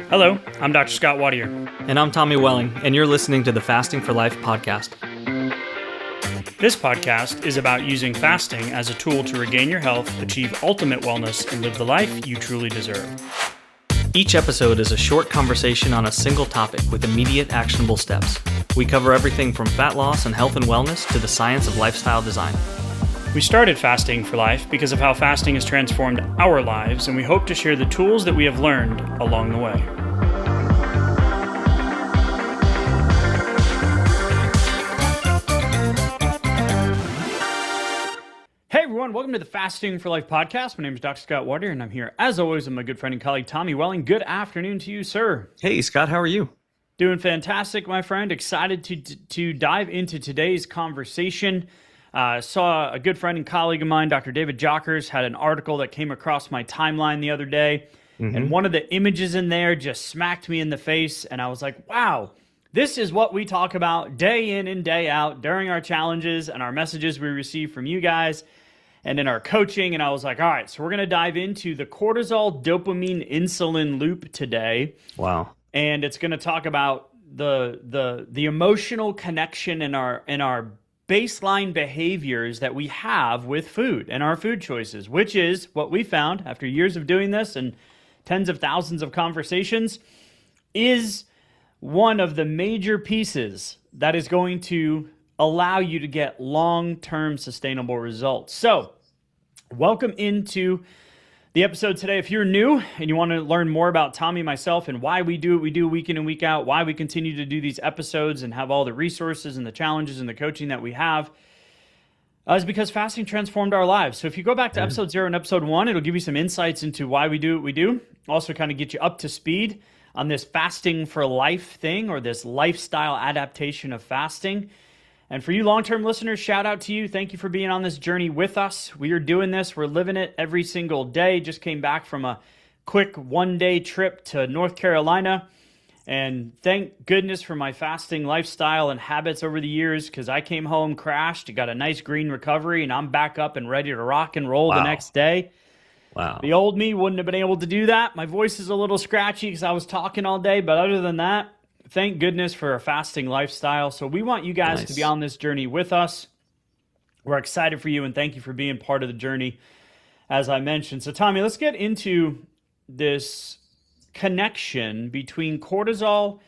Hello, I'm Dr. Scott Watier. And I'm Tommy Welling, and you're listening to the Fasting for Life podcast. This podcast is about using fasting as a tool to regain your health, achieve ultimate wellness, and live the life you truly deserve. Each episode is a short conversation on a single topic with immediate actionable steps. We cover everything from fat loss and health and wellness to the science of lifestyle design. We started Fasting for Life because of how fasting has transformed our lives, and we hope to share the tools that we have learned along the way. Hey everyone, welcome to the Fasting for Life podcast. My name is Dr. Scott Watier, and I'm here, as always, with my good friend and colleague, Tommy Welling. Good afternoon to you, sir. Hey, Scott, how are you? Doing fantastic, my friend. Excited to dive into today's conversation. Saw a good friend and colleague of mine, Dr. David Jockers, had an article that came across my timeline the other day, and one of the images in there just smacked me in the face, and I was like, wow, this is what we talk about day in and day out during our challenges and our messages we receive from you guys and in our coaching. And I was like, all right, so we're going to dive into the cortisol dopamine insulin loop today. Wow. And it's going to talk about the emotional connection in our baseline behaviors that we have with food and our food choices, which is what we found after years of doing this and tens of thousands of conversations, is one of the major pieces that is going to allow you to get long-term sustainable results. So, welcome into the episode today. If you're new and you want to learn more about Tommy and myself and why we do what we do week in and week out, why we continue to do these episodes and have all the resources and the challenges and the coaching that we have, is because fasting transformed our lives. So if you go back to episode 0 and episode 1, it'll give you some insights into why we do what we do. Also kind of get you up to speed on this fasting for life thing, or this lifestyle adaptation of fasting. And for you long-term listeners, shout out to you. Thank you for being on this journey with us. We are doing this. We're living it every single day. Just came back from a quick one-day trip to North Carolina. And thank goodness for my fasting lifestyle and habits over the years, because I came home, crashed, got a nice green recovery, and I'm back up and ready to rock and roll the next day. Wow. The old me wouldn't have been able to do that. My voice is a little scratchy because I was talking all day. But other than that, thank goodness for a fasting lifestyle. So we want you guys to be on this journey with us. We're excited for you, and thank you for being part of the journey, as I mentioned. So Tommy, let's get into this connection between cortisol,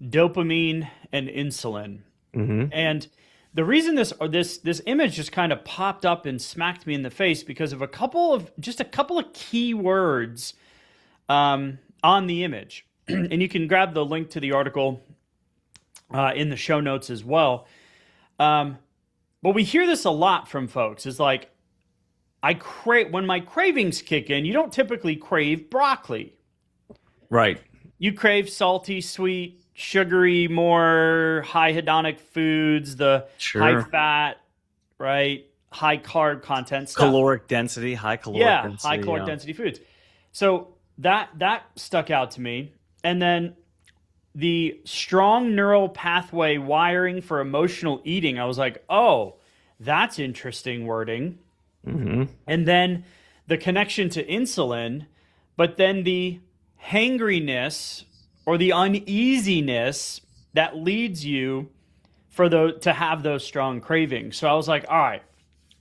dopamine, and insulin. And the reason this image just kind of popped up and smacked me in the face because of a couple of key words on the image. And you can grab the link to the article in the show notes as well. But we hear this a lot from folks. It's like, when my cravings kick in, you don't typically crave broccoli. Right. You crave salty, sweet, sugary, more high hedonic foods, the high fat, right? High carb content stuff. Caloric density, high caloric density. High caloric density foods. So that stuck out to me. And then the strong neural pathway wiring for emotional eating, I was like, oh, that's interesting wording. And then the connection to insulin, but then the hangriness or the uneasiness that leads you to have those strong cravings. So I was like, all right,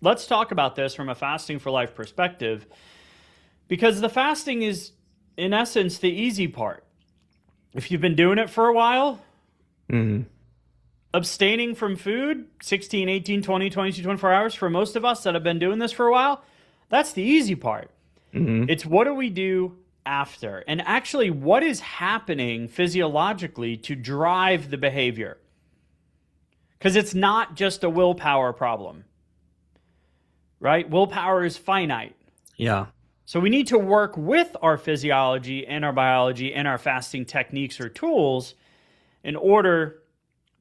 let's talk about this from a fasting for life perspective, because the fasting is, in essence, the easy part. If you've been doing it for a while, abstaining from food, 16, 18, 20, 22, 24 hours, for most of us that have been doing this for a while, that's the easy part. It's what do we do after? And actually, what is happening physiologically to drive the behavior? Because it's not just a willpower problem, right? Willpower is finite. Yeah. So we need to work with our physiology and our biology and our fasting techniques or tools in order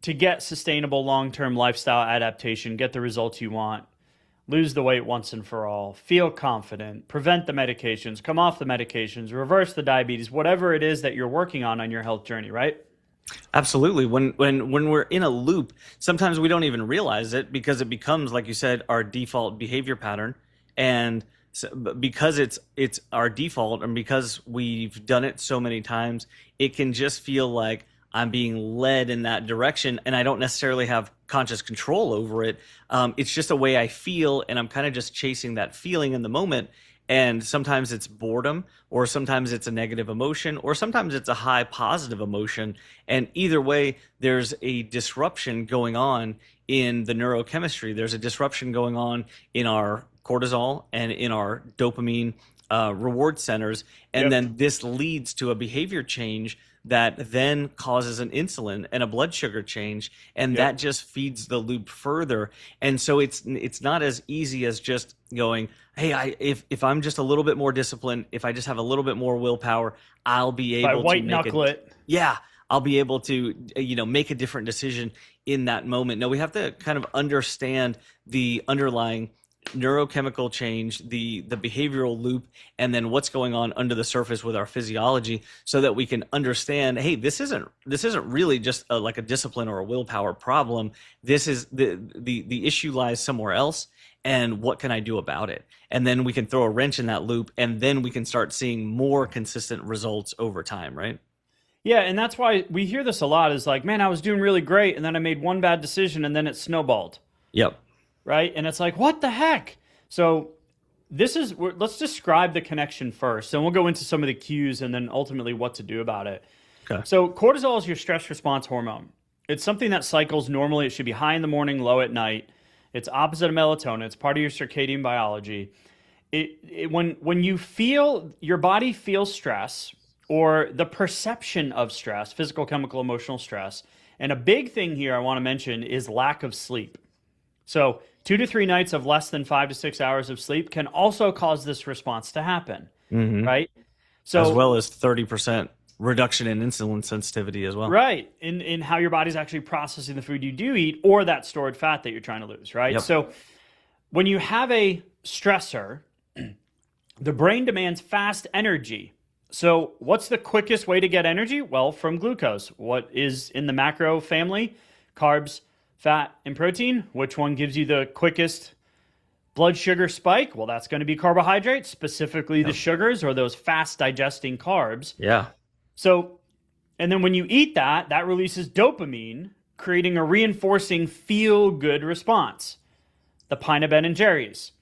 to get sustainable long-term lifestyle adaptation, get the results you want, lose the weight once and for all, feel confident, prevent the medications, come off the medications, reverse the diabetes, whatever it is that you're working on your health journey, right? Absolutely. When we're in a loop, sometimes we don't even realize it because it becomes, like you said, our default behavior pattern. And because it's our default, and because we've done it so many times, it can just feel like I'm being led in that direction, and I don't necessarily have conscious control over it. It's just a way I feel, and I'm kind of just chasing that feeling in the moment. And sometimes it's boredom, or sometimes it's a negative emotion, or sometimes it's a high positive emotion. And either way, there's a disruption going on in the neurochemistry. There's a disruption going on in our cortisol and in our dopamine reward centers. And then this leads to a behavior change that then causes an insulin and a blood sugar change, and that just feeds the loop further. And so it's not as easy as just going, hey, if I'm just a little bit more disciplined, if I just have a little bit more willpower, I'll be able to knuckle it. Yeah, I'll be able to make a different decision in that moment. No, we have to kind of understand the underlying neurochemical change, the behavioral loop, and then what's going on under the surface with our physiology, so that we can understand, hey, this isn't really just like a discipline or a willpower problem. This is the issue lies somewhere else, and what can I do about it? And then we can throw a wrench in that loop, and then we can start seeing more consistent results over time, right? Yeah, and that's why we hear this a lot, is like, man, I was doing really great, and then I made one bad decision, and then it snowballed. Yep. Right? And it's like, what the heck? So let's describe the connection first, and we'll go into some of the cues and then ultimately what to do about it. Okay. So cortisol is your stress response hormone. It's something that cycles normally. It should be high in the morning, low at night. It's opposite of melatonin. It's part of your circadian biology. When you feel, your body feels stress, or the perception of stress, physical, chemical, emotional stress, and a big thing here I want to mention is lack of sleep. So 2 to 3 nights of less than 5 to 6 hours of sleep can also cause this response to happen, right? So, as well as 30% reduction in insulin sensitivity as well. Right, in how your body's actually processing the food you do eat, or that stored fat that you're trying to lose, right? Yep. So when you have a stressor, the brain demands fast energy. So what's the quickest way to get energy? Well, from glucose. What is in the macro family? Carbs, fat, and protein. Which one gives you the quickest blood sugar spike? Well, that's going to be carbohydrates, specifically the sugars, or those fast digesting carbs. Yeah. So, and then when you eat that releases dopamine, creating a reinforcing feel-good response. The pint of Ben and Jerry's.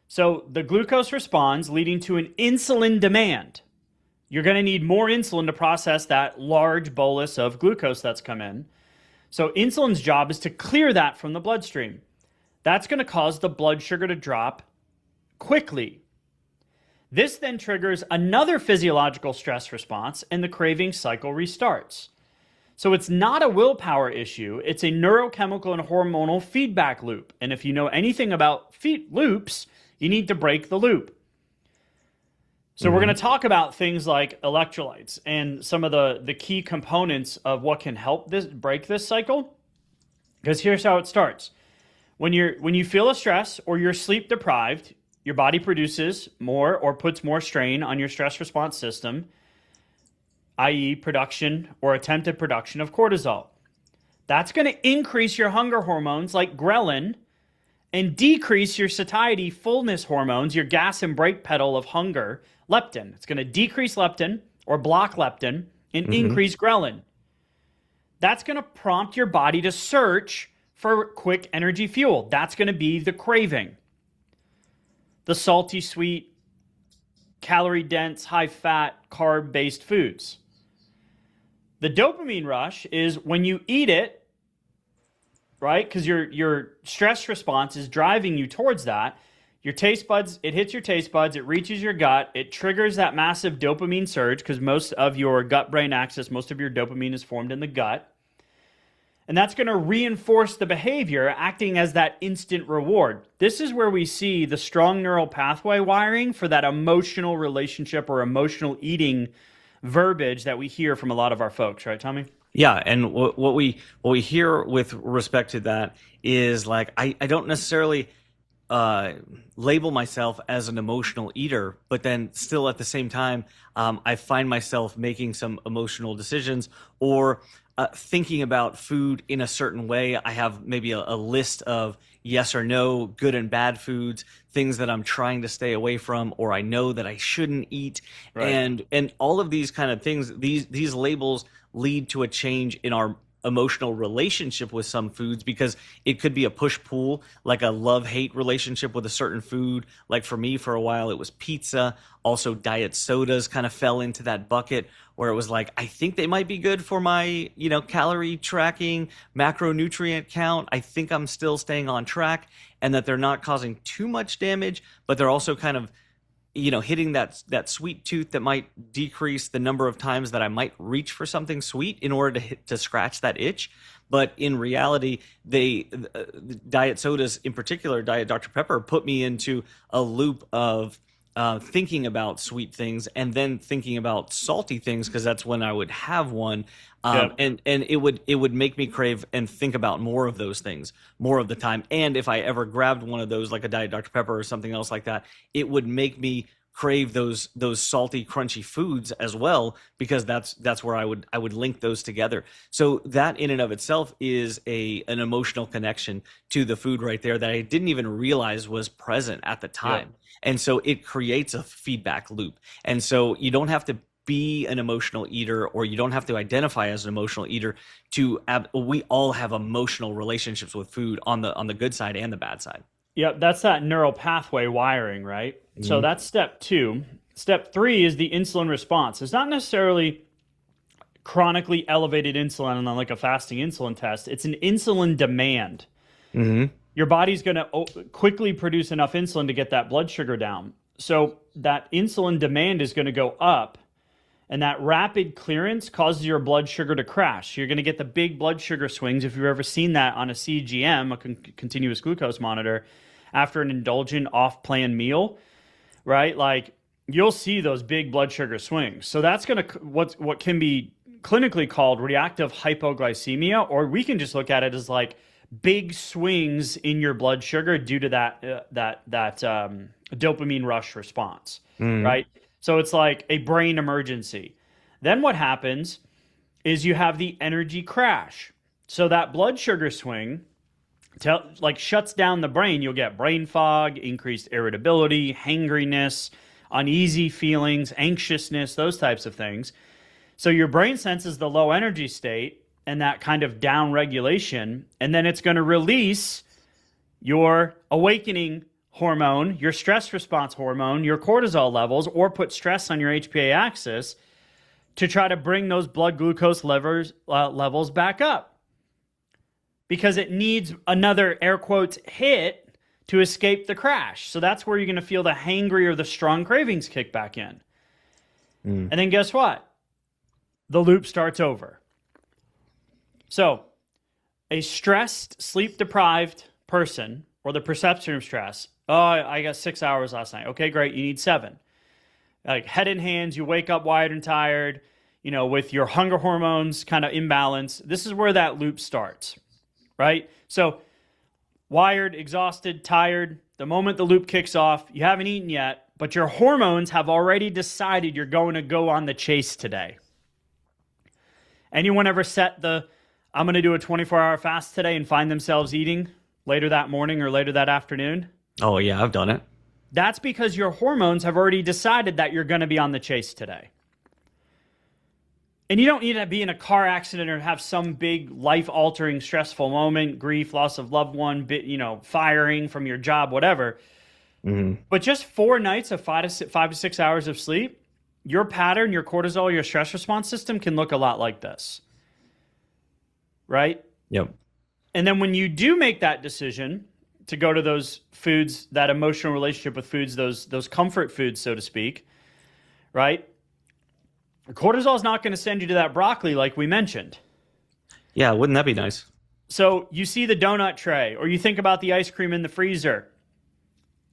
So the glucose responds, leading to an insulin demand. You're going to need more insulin to process that large bolus of glucose that's come in. So insulin's job is to clear that from the bloodstream. That's going to cause the blood sugar to drop quickly. This then triggers another physiological stress response, and the craving cycle restarts. So it's not a willpower issue. It's a neurochemical and hormonal feedback loop. And if you know anything about loops, you need to break the loop. So we're going to talk about things like electrolytes and some of the key components of what can help break this cycle. Because here's how it starts. When you feel a stress or you're sleep deprived, your body produces more or puts more strain on your stress response system, i.e. production or attempted production of cortisol. That's going to increase your hunger hormones like ghrelin and decrease your satiety fullness hormones, your gas and brake pedal of hunger, leptin. It's going to decrease leptin or block leptin and increase ghrelin. That's going to prompt your body to search for quick energy fuel. That's going to be the craving. The salty, sweet, calorie-dense, high-fat, carb-based foods. The dopamine rush is when you eat it, right? Because your stress response is driving you towards that. Your taste buds, it hits your taste buds, it reaches your gut, it triggers that massive dopamine surge because most of your gut-brain axis, most of your dopamine is formed in the gut. And that's going to reinforce the behavior, acting as that instant reward. This is where we see the strong neural pathway wiring for that emotional relationship or emotional eating verbiage that we hear from a lot of our folks, right, Tommy? Yeah, and what we hear with respect to that is like I don't necessarily label myself as an emotional eater, but then still at the same time I find myself making some emotional decisions, or thinking about food in a certain way. I have maybe a list of yes or no, good and bad foods, things that I'm trying to stay away from, or I know that I shouldn't eat, Right. and all of these kind of things. These labels lead to a change in our emotional relationship with some foods, because it could be a push-pull, like a love-hate relationship with a certain food. Like for me, for a while, it was pizza. Also, diet sodas kind of fell into that bucket, where it was like, I think they might be good for my, calorie tracking, macronutrient count. I think I'm still staying on track, and that they're not causing too much damage, but they're also kind of hitting that sweet tooth that might decrease the number of times that I might reach for something sweet in order to scratch that itch. But in reality, diet sodas, in particular, Diet Dr. Pepper, put me into a loop of thinking about sweet things and then thinking about salty things, because that's when I would have one. And it would make me crave and think about more of those things more of the time. And if I ever grabbed one of those, like a Diet Dr. Pepper or something else like that, it would make me crave those salty, crunchy foods as well, because that's where I would link those together. So that in and of itself is an emotional connection to the food right there that I didn't even realize was present at the time. And so it creates a feedback loop. And so you don't have to be an emotional eater, or you don't have to identify as an emotional eater we all have emotional relationships with food on the good side and the bad side. Yep, that's that neural pathway wiring, right? Mm-hmm. So that's step 2. Step 3 is the insulin response. It's not necessarily chronically elevated insulin on like a fasting insulin test. It's an insulin demand. Mm-hmm. Your body's going to quickly produce enough insulin to get that blood sugar down. So that insulin demand is going to go up, and that rapid clearance causes your blood sugar to crash. You're going to get the big blood sugar swings. If you've ever seen that on a CGM, a continuous glucose monitor, after an indulgent off-plan meal, right? Like, you'll see those big blood sugar swings. So that's going to what can be clinically called reactive hypoglycemia, or we can just look at it as like big swings in your blood sugar due to that dopamine rush response, right? So it's like a brain emergency. Then what happens is you have the energy crash. So that blood sugar swing shuts down the brain. You'll get brain fog, increased irritability, hangriness, uneasy feelings, anxiousness, those types of things. So your brain senses the low energy state and that kind of down regulation, and then it's going to release your awakening hormone, your stress response hormone, your cortisol levels, or put stress on your HPA axis to try to bring those blood glucose levels back up, because it needs another air quotes hit to escape the crash. So that's where you're going to feel the hangry or the strong cravings kick back in. And then guess what? The loop starts over. So a stressed, sleep-deprived person, or the perception of stress, oh, I got 6 hours last night. Okay, great. You need 7. Like head and hands, you wake up wired and tired, with your hunger hormones kind of imbalanced. This is where that loop starts, right? So wired, exhausted, tired. The moment the loop kicks off, you haven't eaten yet, but your hormones have already decided you're going to go on the chase today. Anyone ever set I'm going to do a 24-hour fast today and find themselves eating later that morning or later that afternoon? Oh, yeah, I've done it. That's because your hormones have already decided that you're going to be on the chase today. And you don't need to be in a car accident or have some big life-altering, stressful moment, grief, loss of loved one, firing from your job, whatever. Mm-hmm. But just 4 nights of 5 to 6 hours of sleep, your pattern, your cortisol, your stress response system can look a lot like this. Right? Yep. And then when you do make that decision to go to those foods, that emotional relationship with foods, those comfort foods, so to speak, right? Cortisol is not going to send you to that broccoli like we mentioned. Yeah, wouldn't that be nice? So you see the donut tray, or you think about the ice cream in the freezer.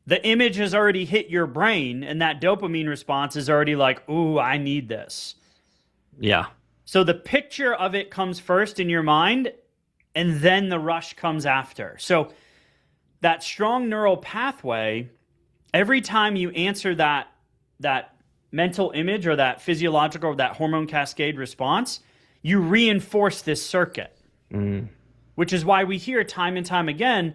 The image has already hit your brain, and that dopamine response is already like, ooh, I need this. Yeah. So the picture of it comes first in your mind, and then the rush comes after. So that strong neural pathway, every time you answer that mental image or that physiological or that hormone cascade response, you reinforce this circuit, Mm. which is why we hear time and time again,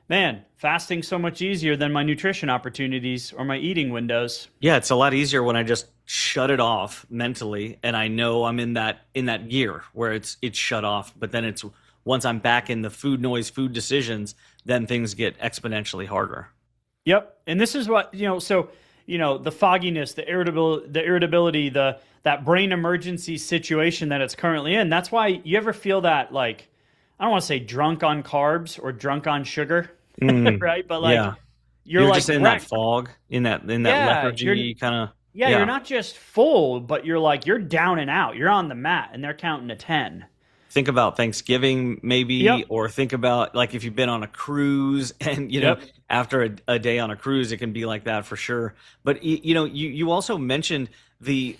man, fasting's so much easier than my nutrition opportunities or my eating windows. Yeah, it's a lot easier when I just shut it off mentally and I know I'm in that gear where it's shut off. But then it's once I'm back in the food noise, food decisions, then things get exponentially harder. Yep. And this is what, so, the fogginess, the irritability, that brain emergency situation that it's currently in. That's why you ever feel that, like, I don't want to say drunk on carbs or drunk on sugar, right? But like, Yeah. you're You're like just in that fog, in that lethargy kind of. you're not just full, but you're down and out. You're on the mat and they're counting to 10. Think about Thanksgiving maybe, Yep. or think about like if you've been on a cruise and, Yep. after a day on a cruise, it can be like that for sure. But, you also mentioned the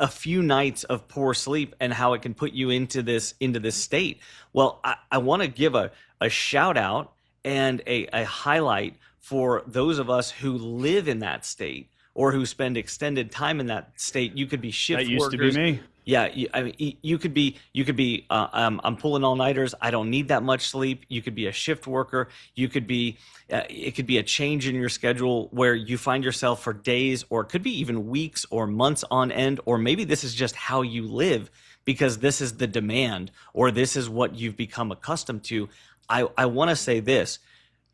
a few nights of poor sleep and how it can put you into this state. Well, I want to give a shout out and a highlight for those of us who live in that state or who spend extended time in that state. You could be shift That used workers. to be me. Yeah, I mean, you could be. I'm pulling all nighters. I don't need that much sleep. You could be a shift worker. You could be. It could be a change in your schedule where you find yourself for days, or it could be even weeks or months on end, or maybe this is just how you live because this is the demand, or this is what you've become accustomed to. I want to say this: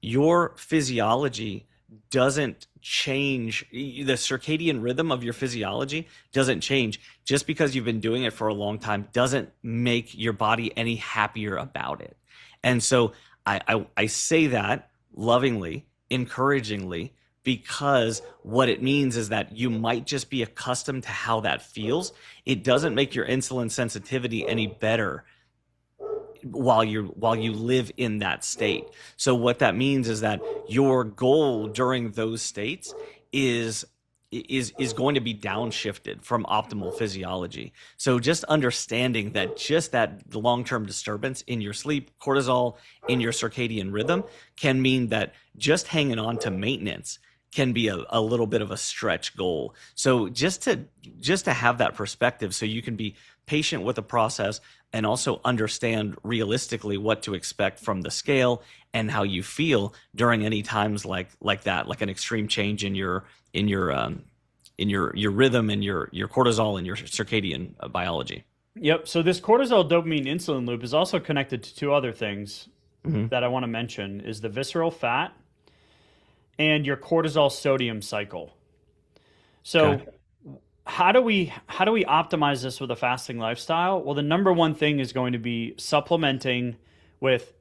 your physiology doesn't change. The circadian rhythm of your physiology doesn't change just because you've been doing it for a long time. Doesn't make your body any happier about it. And so I say that lovingly, encouragingly, because what it means is that you might just be accustomed to how that feels. It doesn't make your insulin sensitivity any better while you live in that state. So what that means is that your goal during those states is going to be downshifted from optimal physiology. So just understanding that just that long-term disturbance in your sleep, cortisol, in your circadian rhythm can mean that just hanging on to maintenance can be a little bit of a stretch goal. So just to have that perspective so you can be patient with the process and also understand realistically what to expect from the scale and how you feel during any times like that, like an extreme change in your rhythm and your cortisol and your circadian biology. Yep. So this cortisol dopamine insulin loop is also connected to two other things that I want to mention is the visceral fat and your cortisol sodium cycle. So Okay. how do we optimize this with a fasting lifestyle? Well, the number one thing is going to be supplementing with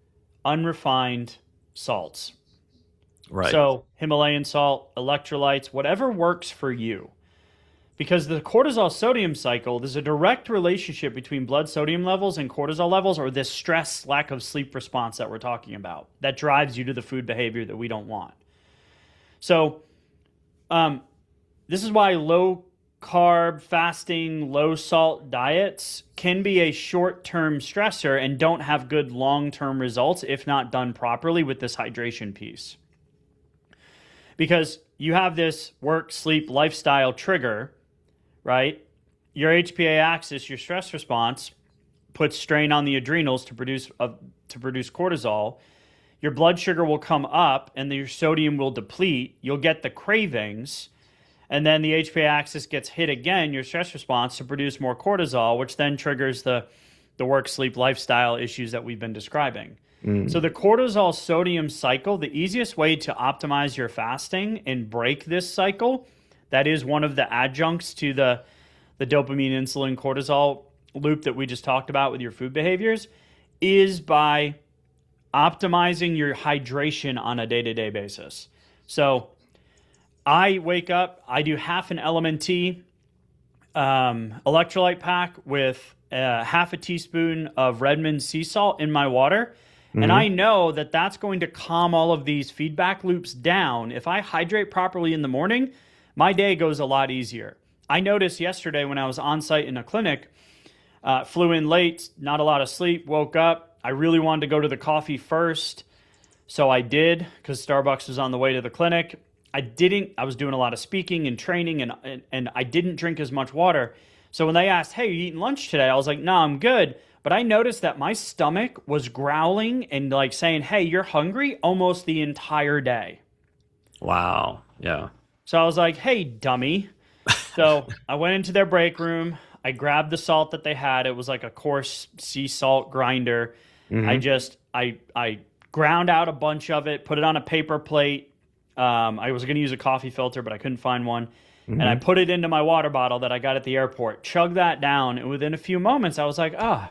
unrefined salts. Right. So Himalayan salt, electrolytes, whatever works for you. Because the cortisol sodium cycle, there's a direct relationship between blood sodium levels and cortisol levels, or this stress, lack of sleep response that we're talking about that drives you to the food behavior that we don't want. So this is why low carb, fasting, low salt diets can be a short-term stressor and don't have good long-term results if not done properly with this hydration piece. Because you have this work, sleep, lifestyle trigger, right? Your HPA axis, your stress response, puts strain on the adrenals to produce cortisol. Your blood sugar will come up and your sodium will deplete. You'll get the cravings. And then the HPA axis gets hit again, your stress response, to produce more cortisol, which then triggers the work, sleep, lifestyle issues that we've been describing. So the cortisol sodium cycle, the easiest way to optimize your fasting and break this cycle, that is one of the adjuncts to the dopamine, insulin, cortisol loop that we just talked about with your food behaviors, is by optimizing your hydration on a day-to-day basis. So I wake up, I do half an LMNT electrolyte pack with half a teaspoon of Redmond sea salt in my water. And I know that that's going to calm all of these feedback loops down. If I hydrate properly in the morning, my day goes a lot easier. I noticed yesterday when I was on site in a clinic, flew in late, not a lot of sleep, woke up. I really wanted to go to the coffee first. So I did, because Starbucks was on the way to the clinic. I was doing a lot of speaking and training, and I didn't drink as much water. So when they asked, "Hey, you eating lunch today?" I was like, "No, I'm good." But I noticed that my stomach was growling and like saying, "Hey, you're hungry," almost the entire day. Wow. Yeah. So I was like, "Hey, dummy." So I went into their break room. I grabbed the salt that they had. It was like a coarse sea salt grinder. Hmm. I ground out a bunch of it, put it on a paper plate. I was going to use a coffee filter, but I couldn't find one. And I Hmm. put it into my water bottle that I got at the airport. Chugged that down, and within a few moments, I was like, all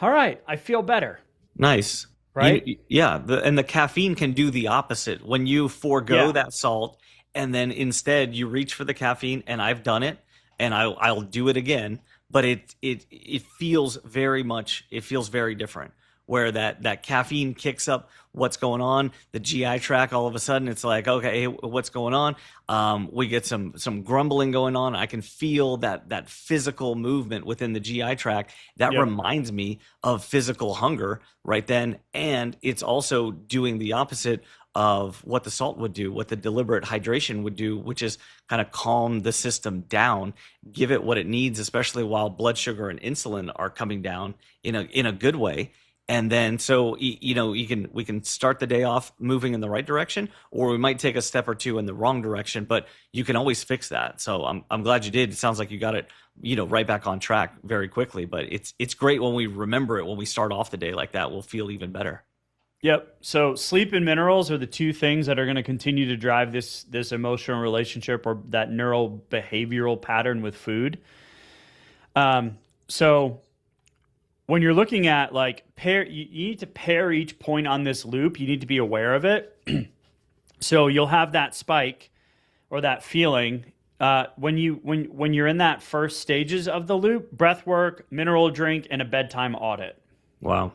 right, I feel better, Nice. right? Yeah, and the caffeine can do the opposite. When you forego Yeah. that salt and then instead you reach for the caffeine, and I've done it, and I'll do it again, but it feels very much, it feels very different. Where that caffeine kicks up what's going on, the GI tract, all of a sudden it's like, okay, hey, what's going on? We get some grumbling going on. I can feel that physical movement within the GI tract that Yep. reminds me of physical hunger right then. And it's also doing the opposite of what the salt would do, what the deliberate hydration would do, which is kind of calm the system down, give it what it needs, especially while blood sugar and insulin are coming down in a good way. And then so we can start the day off moving in the right direction, or we might take a step or two in the wrong direction, but you can always fix that. So I'm glad you did. It sounds like you got it, right back on track very quickly. But it's great when we remember it, when we start off the day like that, we'll feel even better. Yep. So sleep and minerals are the two things that are going to continue to drive this emotional relationship or that neural behavioral pattern with food. So when you're looking at like you need to pair each point on this loop. You need to be aware of it. So you'll have that spike or that feeling when you're in that first stages of the loop: breath work, mineral drink, and a bedtime audit. Wow.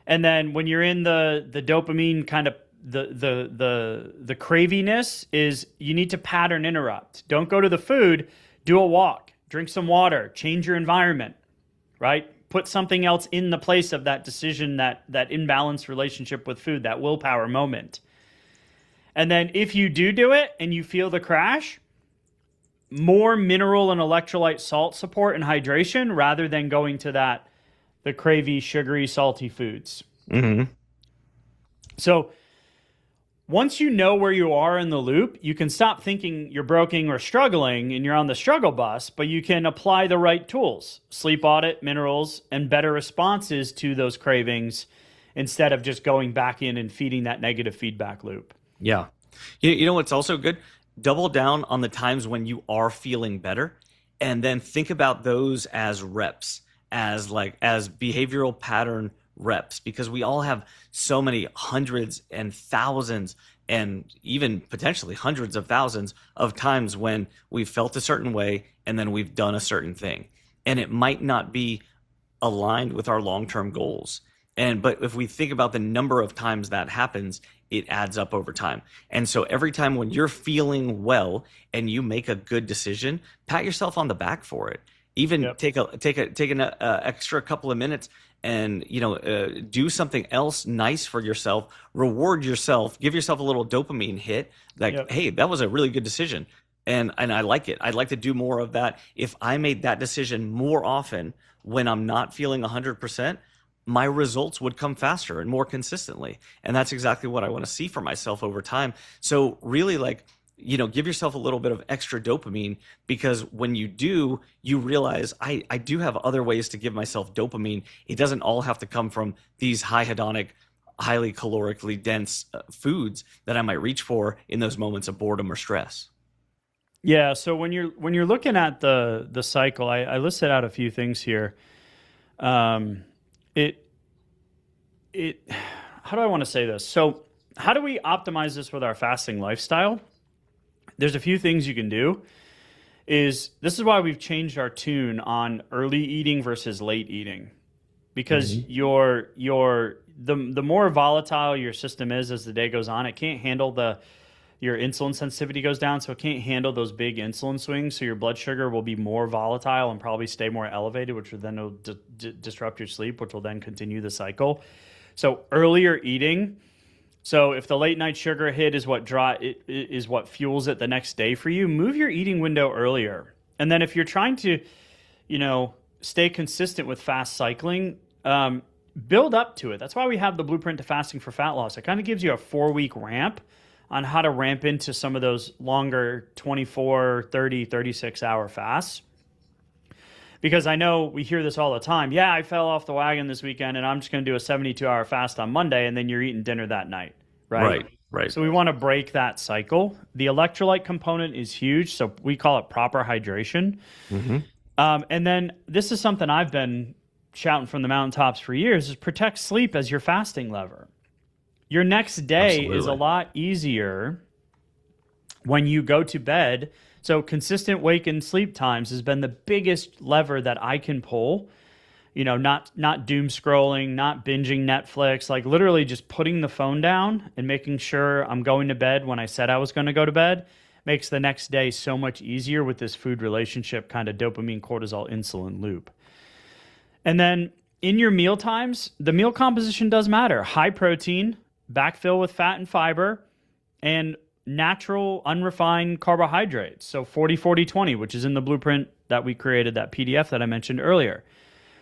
And then when you're in the dopamine kind of the craviness is you need to pattern interrupt. Don't go to the food, do a walk, drink some water, change your environment, right? Put something else in the place of that decision, that imbalanced relationship with food, that willpower moment. And then if you do it and you feel the crash, more mineral and electrolyte salt support and hydration rather than going to the cravey, sugary, salty foods. Hmm. So once you know where you are in the loop, you can stop thinking you're broken or struggling and you're on the struggle bus, but you can apply the right tools: sleep audit, minerals, and better responses to those cravings instead of just going back in and feeding that negative feedback loop. Yeah. You know what's also good? Double down on the times when you are feeling better, and then think about those as reps, as behavioral pattern reps, because we all have so many hundreds and thousands and even potentially hundreds of thousands of times when we've felt a certain way and then we've done a certain thing. And it might not be aligned with our long-term goals. But if we think about the number of times that happens, it adds up over time. And so every time when you're feeling well and you make a good decision, pat yourself on the back for it. Even Yep. take an extra couple of minutes and do something else nice for yourself. Reward yourself. Give yourself a little dopamine hit. Like, Yep. hey, that was a really good decision, and I like it. I'd like to do more of that. If I made that decision more often when I'm not feeling 100%, my results would come faster and more consistently. And that's exactly what I want to see for myself over time. So really, like, give yourself a little bit of extra dopamine, because when you do, you realize I do have other ways to give myself dopamine. It doesn't all have to come from these high hedonic, highly calorically dense foods that I might reach for in those moments of boredom or stress. Yeah. So when you're looking at the cycle, I listed out a few things here. Um, it it how do I want to say this? So how do we optimize this with our fasting lifestyle? There's a few things you can do. This is why we've changed our tune on early eating versus late eating, because Hmm. the more volatile your system is as the day goes on, it can't handle your insulin sensitivity goes down, so it can't handle those big insulin swings. So your blood sugar will be more volatile and probably stay more elevated, which will then disrupt your sleep, which will then continue the cycle. So earlier eating. So if the late night sugar hit is what fuels it the next day for you, move your eating window earlier. And then if you're trying to, stay consistent with fast cycling, build up to it. That's why we have the blueprint to fasting for fat loss. It kind of gives you a 4-week ramp on how to ramp into some of those longer 24, 30, 36 hour fasts. Because I know we hear this all the time. Yeah, I fell off the wagon this weekend and I'm just going to do a 72-hour fast on Monday, and then you're eating dinner that night, right? Right. So we want to break that cycle. The electrolyte component is huge, so we call it proper hydration. Mm-hmm. And then this is something I've been shouting from the mountaintops for years, is protect sleep as your fasting lever. Your next day is a lot easier when you go to bed. So consistent wake and sleep times has been the biggest lever that I can pull. Not doom scrolling, not binging Netflix, like literally just putting the phone down and making sure I'm going to bed when I said I was going to go to bed makes the next day so much easier with this food relationship kind of dopamine, cortisol, insulin loop. And then in your meal times, the meal composition does matter. High protein, backfill with fat and fiber, and natural unrefined carbohydrates. So 40-40-20, which is in the blueprint that we created, that PDF that I mentioned earlier.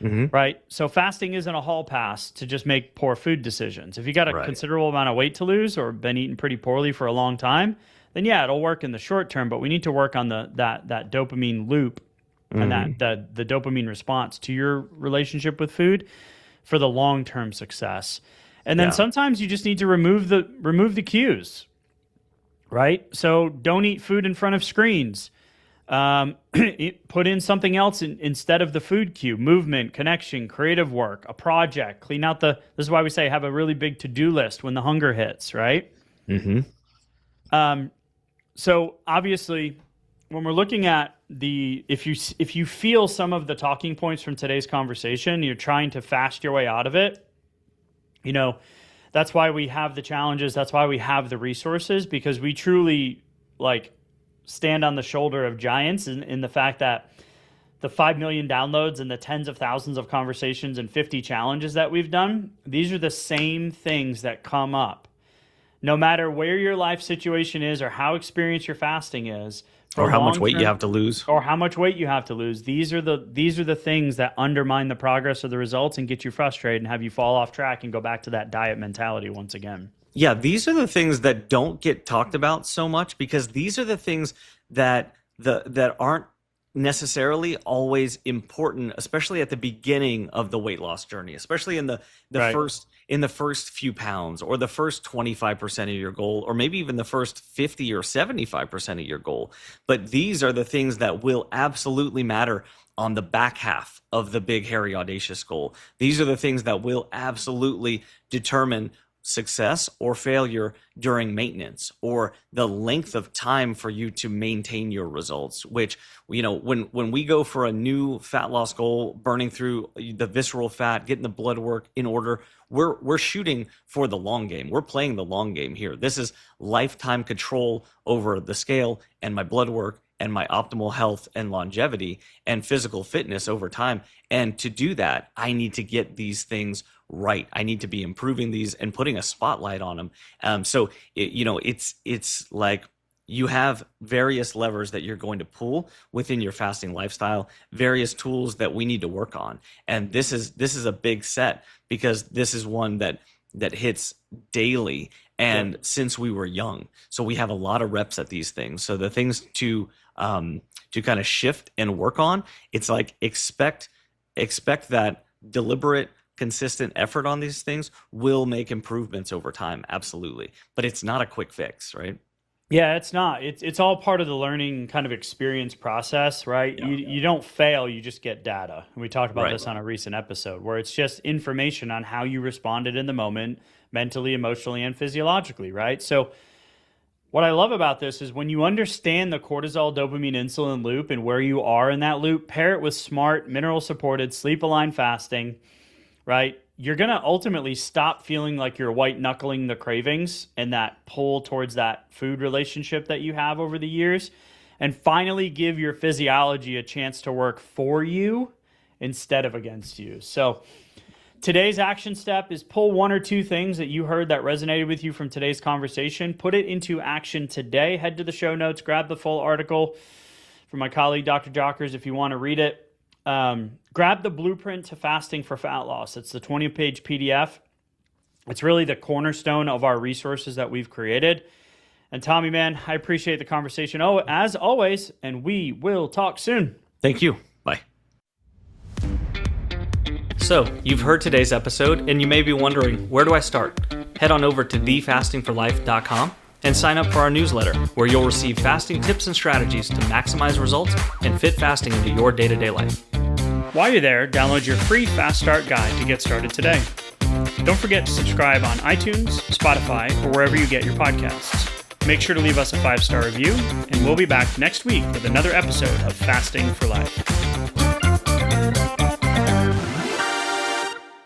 Mm-hmm. Right? So fasting isn't a hall pass to just make poor food decisions. If you got a considerable amount of weight to lose or been eating pretty poorly for a long time, then yeah, it'll work in the short term, but we need to work on that dopamine loop and the dopamine response to your relationship with food for the long-term success. And then sometimes you just need to remove the cues, right? So don't eat food in front of screens. Put in something else instead of the food cue: movement, connection, creative work, a project, clean out this is why we say have a really big to-do list when the hunger hits, right? Mm-hmm. So obviously when we're looking at if you feel some of the talking points from today's conversation, you're trying to fast your way out of it, that's why we have the challenges. That's why we have the resources, because we truly stand on the shoulder of giants in the fact that the 5 million downloads and the tens of thousands of conversations and 50 challenges that we've done, these are the same things that come up. No matter where your life situation is or how experienced your fasting is, or how much weight you have to lose. These are the things that undermine the progress of the results and get you frustrated and have you fall off track and go back to that diet mentality once again. Yeah, these are the things that don't get talked about so much, because these are the things that aren't necessarily always important, especially at the beginning of the weight loss journey, especially in the first few pounds, or the first 25% of your goal, or maybe even the first 50 or 75% of your goal. But these are the things that will absolutely matter on the back half of the big, hairy, audacious goal. These are the things that will absolutely determine success or failure during maintenance, or the length of time for you to maintain your results, which, when we go for a new fat loss goal, burning through the visceral fat, getting the blood work in order, we're shooting for the long game. We're playing the long game here. This is lifetime control over the scale and my blood work and my optimal health and longevity and physical fitness over time. And to do that, I need to get these things right. I need to be improving these and putting a spotlight on them. So it's like you have various levers that you're going to pull within your fasting lifestyle, various tools that we need to work on. And this is a big set, because this is one that hits daily and since we were young. So we have a lot of reps at these things. So the things to kind of shift and work on, it's like expect that deliberate, consistent effort on these things will make improvements over time. Absolutely. But it's not a quick fix, right? Yeah, it's not. It's all part of the learning kind of experience process, right? Yeah. You don't fail, you just get data. And we talked about this on a recent episode, where it's just information on how you responded in the moment, mentally, emotionally, and physiologically, right? So what I love about this is when you understand the cortisol dopamine insulin loop and where you are in that loop, pair it with smart, mineral-supported, sleep-aligned fasting, right? You're going to ultimately stop feeling like you're white-knuckling the cravings and that pull towards that food relationship that you have over the years, and finally give your physiology a chance to work for you instead of against you. So today's action step is pull one or two things that you heard that resonated with you from today's conversation, put it into action today. Head to the show notes, grab the full article from my colleague, Dr. Jockers, if you want to read it. Grab the Blueprint to Fasting for Fat Loss. It's the 20-page PDF. It's really the cornerstone of our resources that we've created. And Tommy, man, I appreciate the conversation as always, and we will talk soon. Thank you. Bye. So, you've heard today's episode, and you may be wondering, where do I start? Head on over to thefastingforlife.com and sign up for our newsletter, where you'll receive fasting tips and strategies to maximize results and fit fasting into your day-to-day life. While you're there, download your free Fast Start guide to get started today. Don't forget to subscribe on iTunes, Spotify, or wherever you get your podcasts. Make sure to leave us a 5-star review, and we'll be back next week with another episode of Fasting for Life.